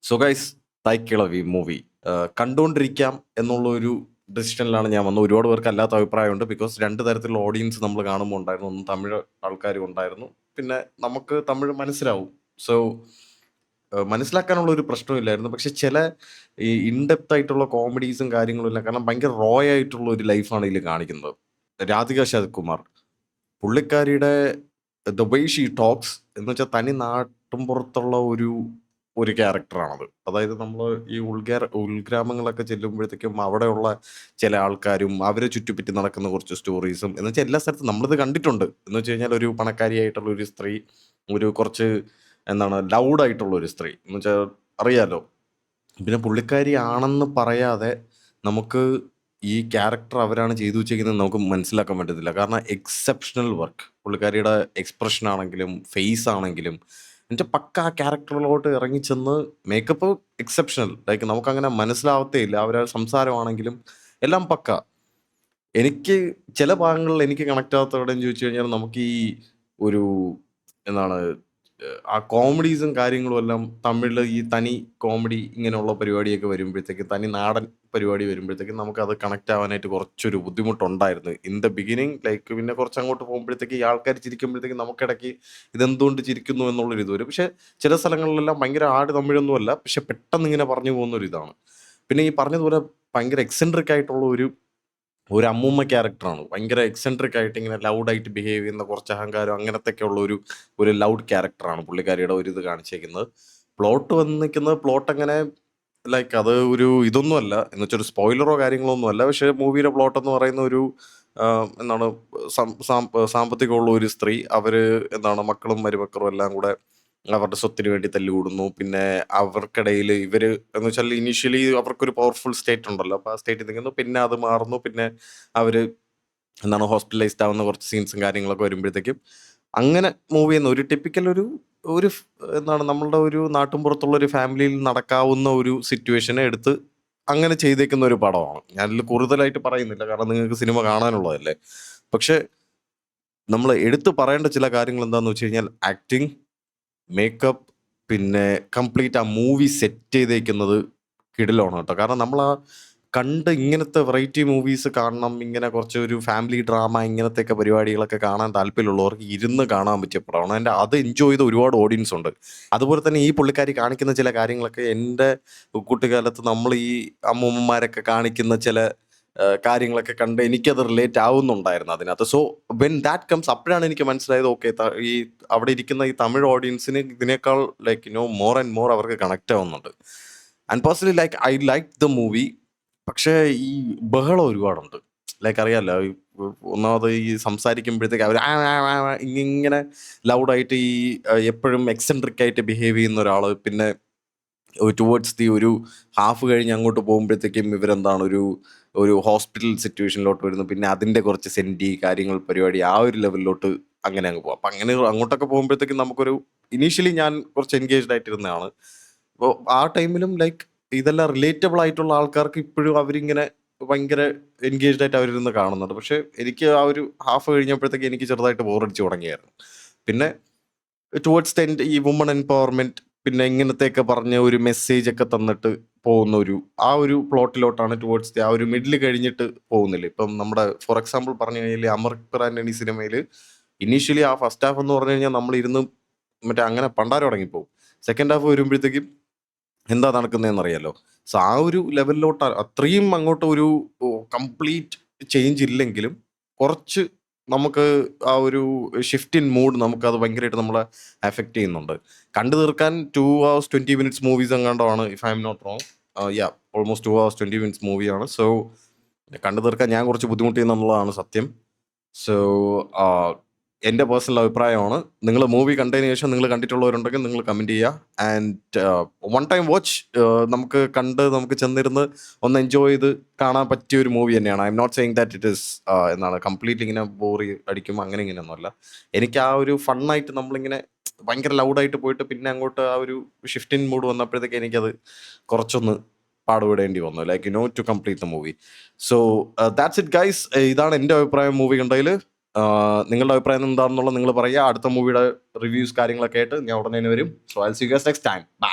So guys, തൈക്കിളവി movie കണ്ടുകൊണ്ടിരിക്കാം എന്നുള്ള ഒരു ഡിസിഷനിലാണ് ഞാൻ വന്നത്. ഒരുപാട് പേർക്ക് അല്ലാത്ത അഭിപ്രായമുണ്ട്. ബിക്കോസ് രണ്ട് തരത്തിലുള്ള ഓഡിയൻസ് നമ്മൾ കാണുമ്പോൾ ഉണ്ടായിരുന്നു. ഒന്ന് തമിഴ് ആൾക്കാരും ഉണ്ടായിരുന്നു, പിന്നെ നമുക്ക് തമിഴ് മനസ്സിലാവും. സോ മനസ്സിലാക്കാനുള്ള ഒരു പ്രശ്നമില്ലായിരുന്നു. പക്ഷെ ചില ഈ ഇൻഡെപ്ത് ആയിട്ടുള്ള കോമഡീസും കാര്യങ്ങളും ഇല്ല. കാരണം ഭയങ്കര റോ ആയിട്ടുള്ള ഒരു ലൈഫാണ് ഇതിൽ കാണിക്കുന്നത്. രാധിക ശരത്കുമാർ പുള്ളിക്കാരിയുടെ ദ വേ ഷീ ടോക്സ് എന്ന് വെച്ചാൽ തനി നാട്ടുംപുറത്തുള്ള ഒരു ഒരു ക്യാരക്ടറാണത്. അതായത് നമ്മൾ ഈ ഉൾഗ്രാമങ്ങളൊക്കെ ചെല്ലുമ്പോഴത്തേക്കും അവിടെയുള്ള ചില ആൾക്കാരും അവരെ ചുറ്റിപ്പറ്റി നടക്കുന്ന കുറച്ച് സ്റ്റോറീസും എന്ന് വെച്ചാൽ എല്ലാ സ്ഥലത്തും നമ്മളിത് കണ്ടിട്ടുണ്ട്. എന്ന് വെച്ച് കഴിഞ്ഞാൽ ഒരു പണക്കാരിയായിട്ടുള്ള ഒരു സ്ത്രീ, ഒരു കുറച്ച് എന്താണ് ലൗഡായിട്ടുള്ള ഒരു സ്ത്രീ എന്ന് വെച്ചാൽ അറിയാലോ. പിന്നെ പുള്ളിക്കാരി ആണെന്ന് പറയാതെ നമുക്ക് ഈ ക്യാരക്ടർ അവരാണ് ചെയ്തു വെച്ചേക്കുന്നത് നമുക്ക് മനസ്സിലാക്കാൻ പറ്റത്തില്ല. കാരണം എക്സെപ്ഷണൽ വർക്ക്. പുള്ളിക്കാരിയുടെ എക്സ്പ്രഷൻ ആണെങ്കിലും ഫേസ് ആണെങ്കിലും എന്നുവെച്ചാൽ പക്ക ആ ക്യാരക്ടറിലോട്ട് ഇറങ്ങിച്ചെന്ന് മേക്കപ്പ് എക്സെപ്ഷണൽ. ലൈക്ക് നമുക്കങ്ങനെ മനസ്സിലാവത്തേ ഇല്ല. അവരുടെ സംസാരമാണെങ്കിലും എല്ലാം പക്ക. എനിക്ക് ചില ഭാഗങ്ങളിൽ എനിക്ക് കണക്ട് ആവാത്ത എവിടെയെന്ന് ചോദിച്ചു കഴിഞ്ഞാൽ നമുക്ക് ഈ ഒരു എന്താണ് ആ കോമഡീസും കാര്യങ്ങളും എല്ലാം തമിഴിൽ ഈ തനി കോമഡി ഇങ്ങനെയുള്ള പരിപാടിയൊക്കെ വരുമ്പോഴത്തേക്ക്, തനി നാടൻ പരിപാടി വരുമ്പോഴത്തേക്ക് നമുക്കത് കണക്ട് ആവാനായിട്ട് കുറച്ചൊരു ബുദ്ധിമുട്ടുണ്ടായിരുന്നു ഇൻ ദ ബിഗിനിങ്. ലൈക്ക് പിന്നെ കുറച്ച് അങ്ങോട്ട് പോകുമ്പോഴത്തേക്ക് ഈ ആൾക്കാർ ചിരിക്കുമ്പോഴത്തേക്ക് നമുക്കിടയ്ക്ക് ഇതെന്തുകൊണ്ട് ചിരിക്കുന്നു എന്നുള്ളൊരു ഇത് വരും. പക്ഷെ ചില സ്ഥലങ്ങളിലെല്ലാം ഭയങ്കര ആട് തമിഴൊന്നുമല്ല, പക്ഷെ പെട്ടെന്ന് ഇങ്ങനെ പറഞ്ഞു പോകുന്ന ഒരു ഇതാണ്. പിന്നെ ഈ പറഞ്ഞതുപോലെ ഭയങ്കര എക്സെൻട്രിക് ആയിട്ടുള്ള ഒരു അമ്മൂമ്മ ക്യാരക്ടറാണ്. ഭയങ്കര എക്സെൻട്രിക് ആയിട്ട് ഇങ്ങനെ ലൗഡായിട്ട് ബിഹേവ് ചെയ്യുന്ന കുറച്ച് അഹങ്കാരം അങ്ങനത്തെയൊക്കെ ഉള്ള ഒരു ലൗഡ് ക്യാരക്ടറാണ് പുള്ളിക്കാരിയുടെ ഒരു ഇത് കാണിച്ചേക്കുന്നത്. പ്ലോട്ട് വന്ന് നിൽക്കുന്നത് പ്ലോട്ട് അങ്ങനെ ലൈക്ക് അത് ഒരു ഇതൊന്നും അല്ല എന്ന് വെച്ചാൽ ഒരു സ്പോയിലറോ കാര്യങ്ങളോ ഒന്നും അല്ല. പക്ഷേ മൂവിയുടെ പ്ലോട്ട് എന്ന് പറയുന്ന ഒരു എന്താണ് സാമ്പത്തികമുള്ള ഒരു സ്ത്രീ, അവര് എന്താണ് മക്കളും മരുമക്കളും എല്ലാം കൂടെ അവരുടെ സ്വത്തിന് വേണ്ടി തല്ലുകൂടുന്നു. പിന്നെ അവർക്കിടയിൽ ഇവര് എന്ന് വെച്ചാൽ ഇനീഷ്യലി അവർക്കൊരു പവർഫുൾ സ്റ്റേറ്റ് ഉണ്ടല്ലോ, അപ്പോൾ ആ സ്റ്റേറ്റിൽ നിൽക്കുന്നു. പിന്നെ അത് മാറുന്നു. പിന്നെ അവര് എന്താണ് ഹോസ്പിറ്റലൈസ്ഡ് ആവുന്ന കുറച്ച് സീൻസും കാര്യങ്ങളൊക്കെ വരുമ്പോഴത്തേക്കും അങ്ങനെ മൂവ് ചെയ്യുന്ന ഒരു ടിപ്പിക്കൽ ഒരു എന്താണ് നമ്മളുടെ ഒരു നാട്ടുമ്പുറത്തുള്ള ഒരു ഫാമിലിയിൽ നടക്കാവുന്ന ഒരു സിറ്റുവേഷനെ എടുത്ത് അങ്ങനെ ചെയ്തേക്കുന്ന ഒരു പടമാണ്. ഞാനതിൽ കൂടുതലായിട്ട് പറയുന്നില്ല, കാരണം നിങ്ങൾക്ക് സിനിമ കാണാനുള്ളതല്ലേ. പക്ഷെ നമ്മൾ എടുത്തു പറയേണ്ട ചില കാര്യങ്ങൾ എന്താണെന്ന് വെച്ച് കഴിഞ്ഞാൽ ആക്ടിങ്, മേക്കപ്പ്, പിന്നെ കംപ്ലീറ്റ് ആ മൂവി സെറ്റ് ചെയ്തേക്കുന്നത് കിടിലമാണ് കേട്ടോ. കാരണം നമ്മൾ ആ കണ്ട് ഇങ്ങനത്തെ വെറൈറ്റി മൂവീസ് കാണണം, ഇങ്ങനെ കുറച്ച് ഒരു ഫാമിലി ഡ്രാമ ഇങ്ങനത്തെയൊക്കെ പരിപാടികളൊക്കെ കാണാൻ താല്പര്യമുള്ളവർക്ക് ഇരുന്ന് കാണാൻ പറ്റിയ പടമാണ്. എൻ്റെ അത് എൻജോയ് ചെയ്ത ഒരുപാട് ഓഡിയൻസ് ഉണ്ട്. അതുപോലെ തന്നെ ഈ പുള്ളിക്കാരി കാണിക്കുന്ന ചില കാര്യങ്ങളൊക്കെ എൻ്റെ കുട്ടിക്കാലത്ത് നമ്മൾ ഈ അമ്മൂമ്മമാരൊക്കെ കാണിക്കുന്ന ചില കാര്യങ്ങളൊക്കെ കണ്ട് എനിക്കത് റിലേറ്റ് ആവുന്നുണ്ടായിരുന്നു അതിനകത്ത്. സോ വെൻ ദാറ്റ് കംസ് അപ്പോഴാണ് എനിക്ക് മനസ്സിലായത് ഓക്കെ, ഈ അവിടെ ഇരിക്കുന്ന ഈ തമിഴ് ഓഡിയൻസിന് ഇതിനേക്കാൾ ലൈക്ക് മോർ ആൻഡ് മോർ അവർക്ക് കണക്ട് ആവുന്നുണ്ട്. And personally like I like the movie. പക്ഷേ ഈ ബഹളം ഒരുപാടുണ്ട്. ലൈക്ക് അറിയാമല്ലോ, ഒന്നാമത് ഈ സംസാരിക്കുമ്പോഴത്തേക്ക് അവർ ഇങ്ങനെ ലൗഡായിട്ട് ഈ എപ്പോഴും എക്സെൻട്രിക് ആയിട്ട് ബിഹേവ് ചെയ്യുന്ന ഒരാൾ. പിന്നെ ടുവേർഡ്സ് ഒരു ഹാഫ് കഴിഞ്ഞ് അങ്ങോട്ട് പോകുമ്പോഴത്തേക്കും ഇവരെന്താണ് ഒരു ഹോസ്പിറ്റൽ സിറ്റുവേഷനിലോട്ട് വരുന്നു. പിന്നെ അതിൻ്റെ കുറച്ച് സെൻറ്റി കാര്യങ്ങൾ പരിപാടി ആ ഒരു ലെവലിലോട്ട് അങ്ങനെ അങ്ങ് പോകും. അപ്പം അങ്ങനെ അങ്ങോട്ടൊക്കെ പോകുമ്പോഴത്തേക്കും നമുക്കൊരു ഇനീഷ്യലി ഞാൻ കുറച്ച് എൻഗേജ്ഡ് ആയിട്ടിരുന്നതാണ്. അപ്പോൾ ആ ടൈമിലും ലൈക്ക് ഇതെല്ലാം റിലേറ്റബിൾ ആയിട്ടുള്ള ആൾക്കാർക്ക് ഇപ്പോഴും അവരിങ്ങനെ ഭയങ്കര എൻഗേജ്ഡ് ആയിട്ട് അവരിരുന്ന് കാണുന്നുണ്ട്. പക്ഷേ എനിക്ക് ആ ഒരു ഹാഫ് കഴിഞ്ഞപ്പോഴത്തേക്ക് എനിക്ക് ചെറുതായിട്ട് ബോറടിച്ച് തുടങ്ങിയായിരുന്നു. പിന്നെ ടുവേർഡ്സ് ദ എൻഡ് ഈ വുമൺ എംപവർമെന്റ് പിന്നെ ഇങ്ങനത്തെയൊക്കെ പറഞ്ഞ ഒരു മെസ്സേജ് ഒക്കെ തന്നിട്ട് പോകുന്ന ആ ഒരു പ്ലോട്ടിലോട്ടാണ് ടുവേർഡ്സ് ആ ഒരു മിഡിൽ കഴിഞ്ഞിട്ട് പോകുന്നില്ല. ഇപ്പം നമ്മുടെ ഫോർ എക്സാമ്പിൾ പറഞ്ഞു കഴിഞ്ഞാൽ അമർ ഖുറാൻ സിനിമയിൽ ഇനീഷ്യലി ആ ഫസ്റ്റ് ഹാഫ് എന്ന് പറഞ്ഞു കഴിഞ്ഞാൽ നമ്മൾ ഇരുന്ന് മറ്റേ അങ്ങനെ പണ്ടാരം തുടങ്ങിപ്പോകും. സെക്കൻഡ് ഹാഫ് വരുമ്പോഴത്തേക്കും എന്താ നടക്കുന്നതെന്ന് അറിയാലോ. സോ ആ ഒരു ലെവലിലോട്ട് അത്രയും അങ്ങോട്ട് ഒരു കംപ്ലീറ്റ് ചേഞ്ച് ഇല്ലെങ്കിലും കുറച്ച് നമുക്ക് ആ ഒരു ഷിഫ്റ്റ് ഇൻ മൂഡ് നമുക്കത് ഭയങ്കരമായിട്ട് നമ്മളെ അഫക്റ്റ് ചെയ്യുന്നുണ്ട്. കണ്ടു തീർക്കാൻ 2 hours 20 minutes മൂവീസ് എങ്ങാണ്ടാണ്, if I am not wrong. Yeah, almost 2 hours 20 minutes മൂവിയാണ്. സോ കണ്ടു തീർക്കാൻ ഞാൻ കുറച്ച് ബുദ്ധിമുട്ടിയെന്നുള്ളതാണ് സത്യം. സോ എൻ്റെ പേഴ്സണൽ അഭിപ്രായമാണ്. നിങ്ങൾ മൂവി കണ്ടതിന് ശേഷം നിങ്ങൾ കണ്ടിട്ടുള്ളവരുണ്ടെങ്കിൽ നിങ്ങൾ കമൻറ്റ് ചെയ്യുക. ആൻഡ് വൺ ടൈം വാച്ച്, നമുക്ക് നമുക്ക് ചെന്നിരുന്ന് ഒന്ന് എൻജോയ് ചെയ്ത് കാണാൻ പറ്റിയ ഒരു മൂവി തന്നെയാണ്. I am not saying that it is എന്താണ് കംപ്ലീറ്റ്ലി ഇങ്ങനെ ബോറി അടിക്കും അങ്ങനെ ഇങ്ങനെയൊന്നുമല്ല. എനിക്ക് ആ ഒരു ഫണ്ണായിട്ട് നമ്മളിങ്ങനെ ഭയങ്കര ലൗഡായിട്ട് പോയിട്ട് പിന്നെ അങ്ങോട്ട് ആ ഒരു ഷിഫ്റ്റ് ഇൻ മൂഡ് വന്നപ്പോഴത്തേക്ക് എനിക്കത് കുറച്ചൊന്ന് പാടുപെടേണ്ടി വന്നു, like to complete the movie. So that's it guys. ഇതാണ് എൻ്റെ അഭിപ്രായം മൂവി കണ്ടതിൽ. നിങ്ങളുടെ അഭിപ്രായം എന്താണെന്നുള്ളത് നിങ്ങൾ പറയുക. അടുത്ത മൂവിയുടെ റിവ്യൂസ് കാര്യങ്ങളൊക്കെ ആയിട്ട് ഞാൻ ഉടനെ വരും. So I will see you guys next time. By.